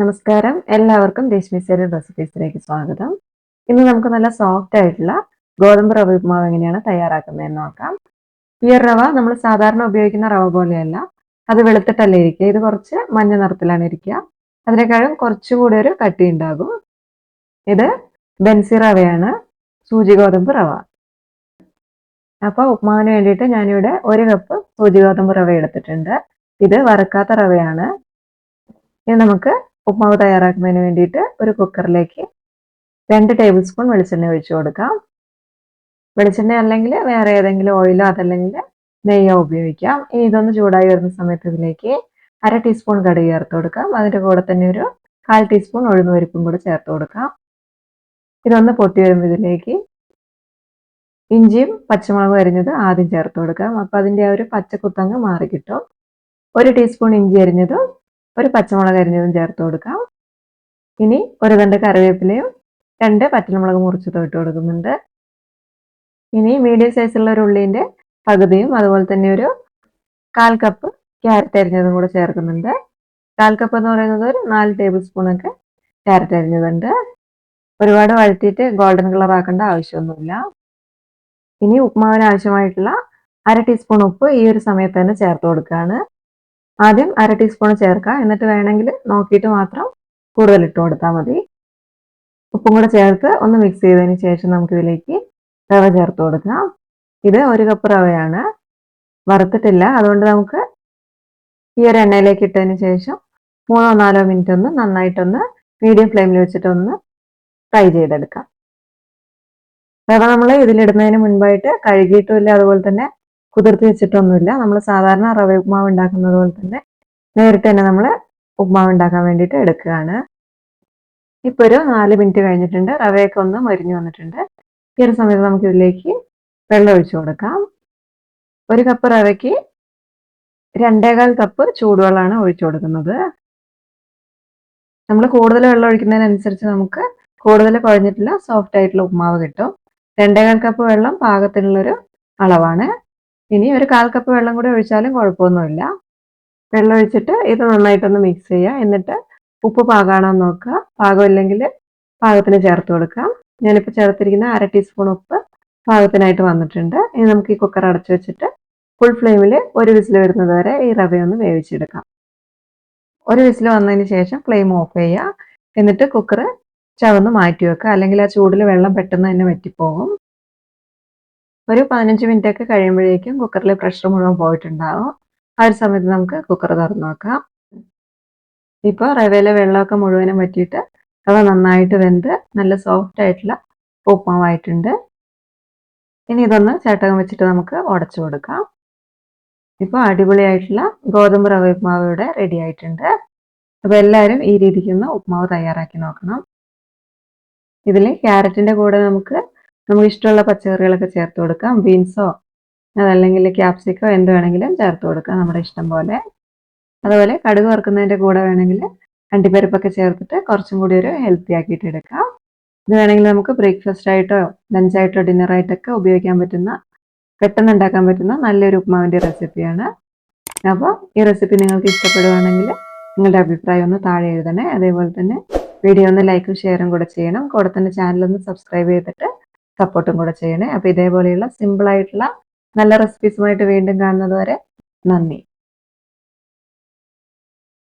നമസ്കാരം, എല്ലാവർക്കും രശ്മി സേരിയൽ റെസിപ്പീസിലേക്ക് സ്വാഗതം. ഇന്ന് നമുക്ക് നല്ല സോഫ്റ്റ് ആയിട്ടുള്ള ഗോതമ്പ് റവ ഉപ്മാവ് എങ്ങനെയാണ് തയ്യാറാക്കുന്നതെന്ന് നോക്കാം. ഈ ഒരു റവ നമ്മൾ സാധാരണ ഉപയോഗിക്കുന്ന റവ പോലെയല്ല, അത് വെളുത്തിട്ടല്ല ഇരിക്കുക. ഇത് കുറച്ച് മഞ്ഞ നിറത്തിലാണ് ഇരിക്കുക. അതിനേക്കാളും കുറച്ചുകൂടി ഒരു കട്ടി ഉണ്ടാകും. ഇത് ബൻസി റവയാണ്, സൂചി ഗോതമ്പ് റവ. അപ്പോൾ ഉപ്മാവിന് വേണ്ടിയിട്ട് ഞാനിവിടെ 1 കപ്പ് സൂചി ഗോതമ്പ് റവ എടുത്തിട്ടുണ്ട്. ഇത് വറുക്കാത്ത റവയാണ്. ഇനി നമുക്ക് ഉപ്മാവ് തയ്യാറാക്കുന്നതിന് വേണ്ടിയിട്ട് ഒരു കുക്കറിലേക്ക് 2 ടേബിൾ സ്പൂൺ വെളിച്ചെണ്ണ ഒഴിച്ചു കൊടുക്കാം. വെളിച്ചെണ്ണ അല്ലെങ്കിൽ വേറെ ഏതെങ്കിലും ഓയിലോ അതല്ലെങ്കിൽ നെയ്യോ ഉപയോഗിക്കാം. ഇനി ഇതൊന്ന് ചൂടായി വരുന്ന സമയത്ത് ഇതിലേക്ക് 1/2 ടീസ്പൂൺ കടുക് ചേർത്ത് കൊടുക്കാം. അതിൻ്റെ കൂടെ തന്നെ ഒരു 1/4 ടീസ്പൂൺ ഉഴുന്നുപരിപ്പും കൂടി ചേർത്ത് കൊടുക്കാം. ഇതൊന്ന് പൊട്ടി വരുമ്പോൾ ഇതിലേക്ക് ഇഞ്ചിയും പച്ചമുളകും അരിഞ്ഞത് ആദ്യം ചേർത്ത് കൊടുക്കാം. അപ്പോൾ അതിൻ്റെ ആ ഒരു പച്ചക്കുത്തങ്ങ് മാറി കിട്ടും. 1 ടീസ്പൂൺ ഇഞ്ചി അരിഞ്ഞതും ഒരു പച്ചമുളക് അരിഞ്ഞതും ചേർത്ത് കൊടുക്കാം. ഇനി ഒരു തണ്ട് കറിവേപ്പിലയും 2 പച്ചമുളക് മുറിച്ചതും ഇട്ട് കൊടുക്കുന്നുണ്ട്. ഇനി മീഡിയം സൈസുള്ള ഒരു ഉള്ളിൻ്റെ പകുതിയും അതുപോലെ തന്നെ ഒരു 1/4 കപ്പ് ക്യാരറ്റ് അരിഞ്ഞതും കൂടെ ചേർക്കുന്നുണ്ട്. 1/4 കപ്പ് എന്ന് പറയുന്നത് ഒരു 4 ടേബിൾ സ്പൂണൊക്കെ ക്യാരറ്റ് അരിഞ്ഞതുണ്ട്. ഒരുപാട് വഴറ്റിയിട്ട് ഗോൾഡൻ കളർ ആക്കേണ്ട ആവശ്യമൊന്നുമില്ല. ഇനി ഉപ്മാവിന് ആവശ്യമായിട്ടുള്ള 1/2 ടീസ്പൂൺ ഉപ്പ് ഈ ഒരു സമയത്ത് തന്നെ ചേർത്ത് കൊടുക്കുകയാണ്. ആദ്യം 1/2 ടീസ്പൂൺ ചേർക്കുക, എന്നിട്ട് വേണമെങ്കിൽ നോക്കിയിട്ട് മാത്രം കൂടുതൽ ഇട്ട് കൊടുത്താൽ മതി. ഉപ്പും കൂടെ ചേർത്ത് ഒന്ന് മിക്സ് ചെയ്തതിന് ശേഷം നമുക്കിതിലേക്ക് റവ ചേർത്ത് കൊടുക്കാം. ഇത് 1 കപ്പ് റവയാണ്, വറുത്തിട്ടില്ല. അതുകൊണ്ട് നമുക്ക് ഈ ഒരു എണ്ണയിലേക്ക് ഇട്ടതിന് ശേഷം 3-4 മിനിറ്റ് ഒന്ന് നന്നായിട്ടൊന്ന് മീഡിയം ഫ്ലെയിമിൽ വെച്ചിട്ടൊന്ന് ഫ്രൈ ചെയ്തെടുക്കാം. റവ നമ്മൾ ഇതിലിടുന്നതിന് മുൻപായിട്ട് കഴുകിയിട്ടുമില്ല, അതുപോലെ തന്നെ കുതിർത്തി വെച്ചിട്ടൊന്നുമില്ല. നമ്മൾ സാധാരണ റവ ഉപ്മാവ് ഉണ്ടാക്കുന്നത് പോലെ തന്നെ നേരിട്ട് തന്നെ നമ്മൾ ഉപ്മാവ് ഉണ്ടാക്കാൻ വേണ്ടിയിട്ട് എടുക്കുകയാണ്. ഇപ്പോൾ ഒരു 4 മിനിറ്റ് കഴിഞ്ഞിട്ടുണ്ട്. റവയൊക്കെ ഒന്ന് മൊരിഞ്ഞു വന്നിട്ടുണ്ട്. ഈ ഒരു സമയത്ത് നമുക്ക് ഇതിലേക്ക് വെള്ളം ഒഴിച്ചു കൊടുക്കാം. 1 കപ്പ് റവയ്ക്ക് 2.25 കപ്പ് ചൂടുവെള്ളമാണ് ഒഴിച്ചു കൊടുക്കുന്നത്. നമ്മൾ കൂടുതൽ വെള്ളം ഒഴിക്കുന്നതിനനുസരിച്ച് നമുക്ക് കൂടുതൽ കുഴഞ്ഞിട്ടുള്ള സോഫ്റ്റ് ആയിട്ടുള്ള ഉപ്മാവ് കിട്ടും. 2.25 കപ്പ് വെള്ളം പാകത്തിനുള്ളൊരു അളവാണ്. ഇനി ഒരു 1/4 കപ്പ് വെള്ളം കൂടി ഒഴിച്ചാലും കുഴപ്പമൊന്നുമില്ല. വെള്ളം ഒഴിച്ചിട്ട് ഇത് നന്നായിട്ടൊന്ന് മിക്സ് ചെയ്യുക. എന്നിട്ട് ഉപ്പ് പാകമാണോ എന്ന് നോക്കുക. പാകമില്ലെങ്കിൽ പാകത്തിന് ചേർത്ത് കൊടുക്കാം. ഞാനിപ്പോൾ ചേർത്തിരിക്കുന്ന 1/2 ടീസ്പൂൺ ഉപ്പ് പാകത്തിനായിട്ട് വന്നിട്ടുണ്ട്. ഇനി നമുക്ക് ഈ കുക്കർ അടച്ചു വെച്ചിട്ട് ഫുൾ ഫ്ലെയിമിൽ ഒരു വിസിൽ വരുന്നത് വരെ ഈ റവയൊന്ന് വേവിച്ചെടുക്കാം. ഒരു വിസിൽ വന്നതിന് ശേഷം ഫ്ലെയിം ഓഫ് ചെയ്യുക. എന്നിട്ട് കുക്കർ ചവന്ന് മാറ്റി വെക്കുക, അല്ലെങ്കിൽ ആ ചൂടിൽ വെള്ളം പെട്ടെന്ന് തന്നെ വറ്റിപ്പോകും. ഒരു 15 മിനിറ്റ് ഒക്കെ കഴിയുമ്പോഴേക്കും കുക്കറിലെ പ്രഷർ മുഴുവൻ പോയിട്ടുണ്ടാവും. ആ ഒരു സമയത്ത് നമുക്ക് കുക്കർ തുറന്ന് നോക്കാം. ഇപ്പോൾ റവയിലെ വെള്ളമൊക്കെ മുഴുവനും വറ്റിയിട്ട് റവ നന്നായിട്ട് വെന്ത് നല്ല സോഫ്റ്റ് ആയിട്ടുള്ള ഉപ്മാവായിട്ടുണ്ട്. ഇനി ഇതൊന്ന് ചട്ടകം വെച്ചിട്ട് നമുക്ക് ഉടച്ചു കൊടുക്കാം. ഇപ്പോൾ അടിപൊളിയായിട്ടുള്ള ഗോതമ്പ് റവ ഉപ്മാവ് ഇവിടെ റെഡി ആയിട്ടുണ്ട്. അപ്പോൾ എല്ലാവരും ഈ രീതിക്കൊന്ന് ഉപ്മാവ് തയ്യാറാക്കി നോക്കണം. ഇതിൽ ക്യാരറ്റിൻ്റെ കൂടെ നമുക്ക് ഇഷ്ടമുള്ള പച്ചക്കറികളൊക്കെ ചേർത്ത് കൊടുക്കാം. ബീൻസോ അതല്ലെങ്കിൽ ക്യാപ്സിക്കോ എന്ത് വേണമെങ്കിലും ചേർത്ത് കൊടുക്കാം, നമ്മുടെ ഇഷ്ടം പോലെ. അതുപോലെ കടുക് വറുക്കുന്നതിൻ്റെ കൂടെ വേണമെങ്കിൽ അണ്ടിപ്പരിപ്പൊക്കെ ചേർത്തിട്ട് കുറച്ചും കൂടി ഒരു ഹെൽത്തി ആക്കിയിട്ട് എടുക്കാം. ഇത് വേണമെങ്കിൽ നമുക്ക് ബ്രേക്ക്ഫാസ്റ്റ് ആയിട്ടോ ലഞ്ചായിട്ടോ ഡിന്നറായിട്ടൊക്കെ ഉപയോഗിക്കാൻ പറ്റുന്ന, പെട്ടെന്ന് ഉണ്ടാക്കാൻ പറ്റുന്ന നല്ലൊരു ഉപ്മാവിൻ്റെ റെസിപ്പിയാണ്. അപ്പോൾ ഈ റെസിപ്പി നിങ്ങൾക്ക് ഇഷ്ടപ്പെടുകയാണെങ്കിൽ നിങ്ങളുടെ അഭിപ്രായം ഒന്ന് താഴെ എഴുതണേ. അതേപോലെ തന്നെ വീഡിയോ ഒന്ന് ലൈക്കും ഷെയറും കൂടെ ചെയ്യണം. കൂടെ തന്നെ ചാനലൊന്ന് സബ്സ്ക്രൈബ് ചെയ്തിട്ട് സപ്പോർട്ടും കൂടെ ചെയ്യണേ. അപ്പോൾ ഇതേപോലെയുള്ള സിമ്പിളായിട്ടുള്ള നല്ല റെസിപ്പീസുമായിട്ട് വീണ്ടും കാണുന്നത് വരെ നന്ദി.